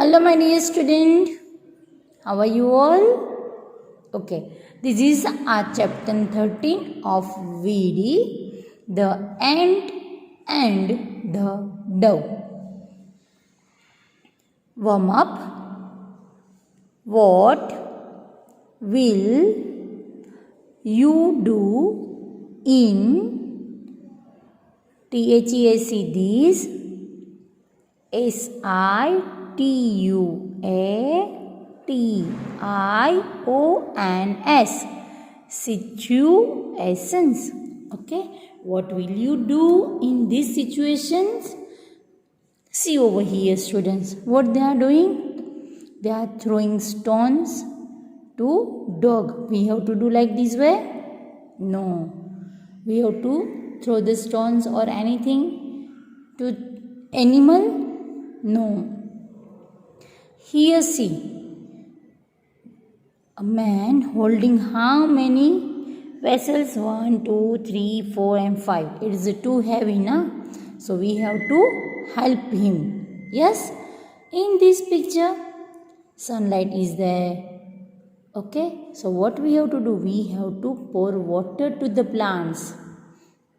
Hello, my dear student. How are you all? Okay, this is our chapter 13 of VD, the ant and the dove. Warm up. What will you do in THEAC SITUATIONS situations. Okay, what will you do in these situations? See over here, students, what they are doing. They are throwing stones to dog. We have to do like this way? No, we have to throw the stones or anything to animal? No. Here see, a man holding how many vessels? 1, 2, 3, 4 and 5. It is too heavy, na? So we have to help him. Yes? In this picture, sunlight is there. Okay? So what we have to do? We have to pour water to the plants.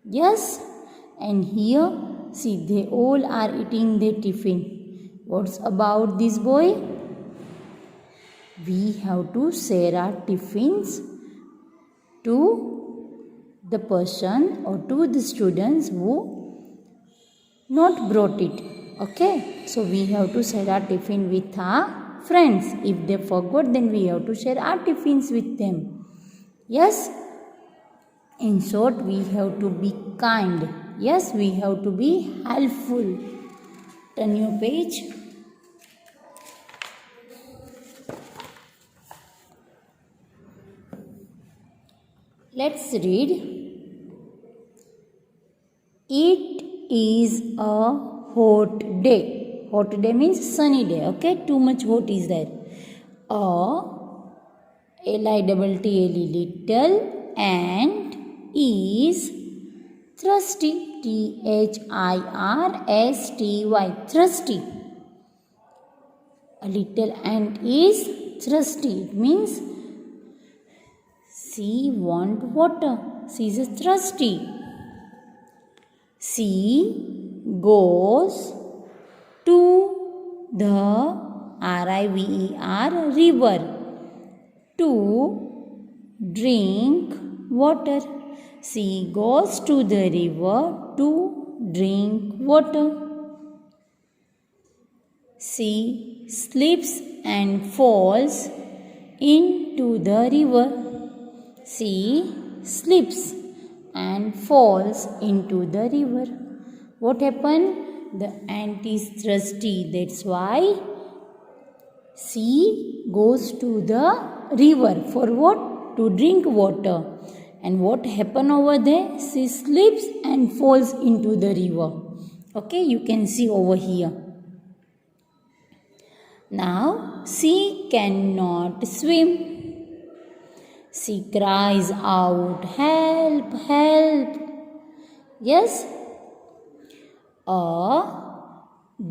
Yes? And here, see, they all are eating their tiffin. What's about this boy? We have to share our tiffins to the person or to the students who not brought it. Okay? So we have to share our tiffin with our friends. If they forgot, then we have to share our tiffins with them. Yes? In short, we have to be kind. Yes, we have to be helpful. Turn your page. Let's read. It is a hot day. Hot day means sunny day. Okay, too much hot is there. Little ant is thirsty. THIRSTY. Thirsty. A little ant is thirsty. It means she want water. She is thirsty. She goes to the river to drink water. She goes to the river to drink water. She slips and falls into the river. She slips and falls into the river. What happened? The ant is thirsty. That's why she goes to the river. For what? To drink water. And what happened over there? She slips and falls into the river. Okay, you can see over here. Now, she cannot swim. She cries out, help, help. Yes? A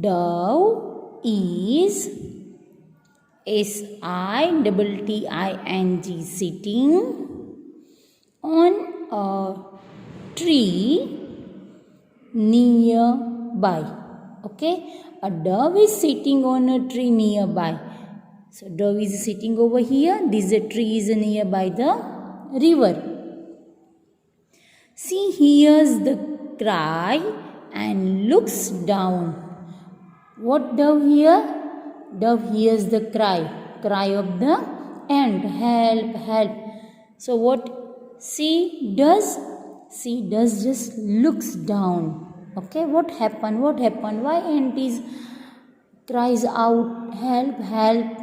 dove is SITTING sitting on a tree nearby. Okay? A dove is sitting on a tree nearby. So dove is sitting over here. This tree is nearby the river. She hears the cry and looks down. What dove hear? Dove hears the cry of the ant. Help, help. So what she does? She does just looks down. Okay, what happened? What happened? Why ant is cries out, help, help?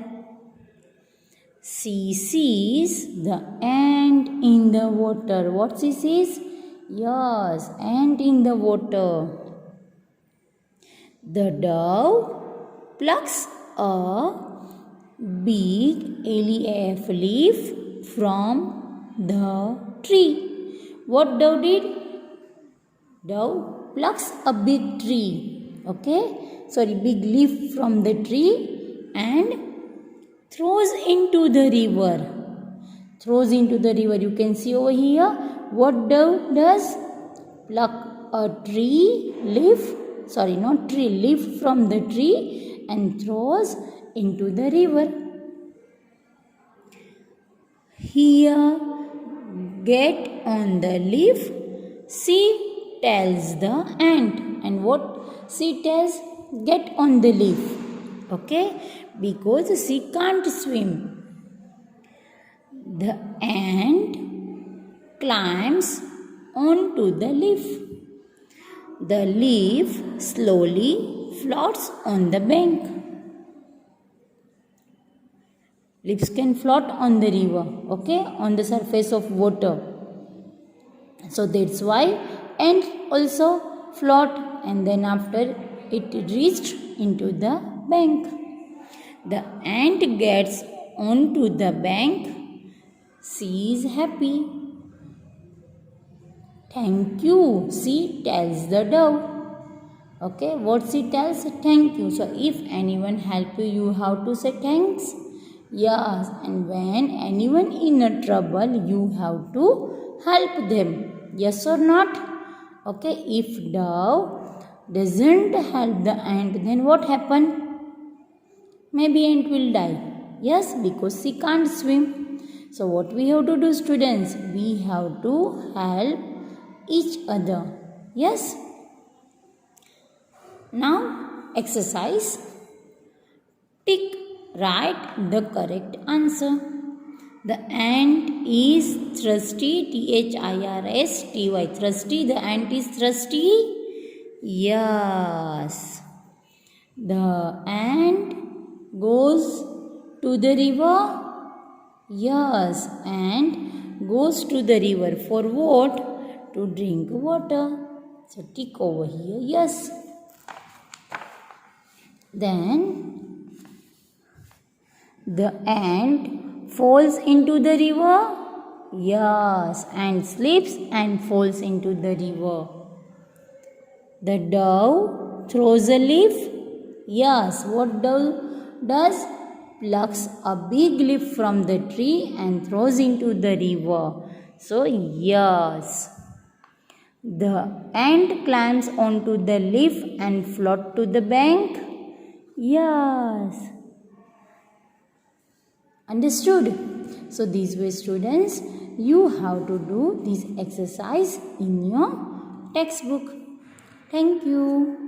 She sees the ant in the water. What she sees? Yes, ant in the water. The dove plucks a big leaf from the tree. What dove did? Dove plucks a big leaf from the tree and throws into the river. Throws into the river. You can see over here. What dove does? Pluck a tree leaf. Sorry, not tree, leaf from the tree and throws into the river. Here, get on the leaf. She tells the ant. And what she tells? Get on the leaf. Okay? Because she can't swim. The ant climbs onto the leaf. The leaf slowly floats on the bank. Leaves can float on the river, okay, on the surface of water. So that's why ant also float, and then after it reached into the bank. The ant gets onto the bank. She is happy. Thank you, she tells the dove. Okay, what she tells? Thank you. So if anyone help you, you have to say thanks. Yes, and when anyone in a trouble, you have to help them. Yes or not? Okay, if dove doesn't help the ant, then what happen? Maybe ant will die. Yes, because she can't swim. So what we have to do, students? We have to help each other. Yes? Now, exercise. Tick. Write the correct answer. The ant is thirsty. Thirsty. Thirsty. The ant is thirsty. Yes. The ant goes to the river. Yes. And goes to the river for what? To drink water. So tick over here. Yes. Then the ant falls into the river. Yes, ant slips and falls into the river. The dove throws a leaf. Yes, what dove does? Plucks a big leaf from the tree and throws into the river. So, yes. The ant climbs onto the leaf and floats to the bank. Yes. Understood? So these way, students, you have to do this exercise in your textbook. Thank you.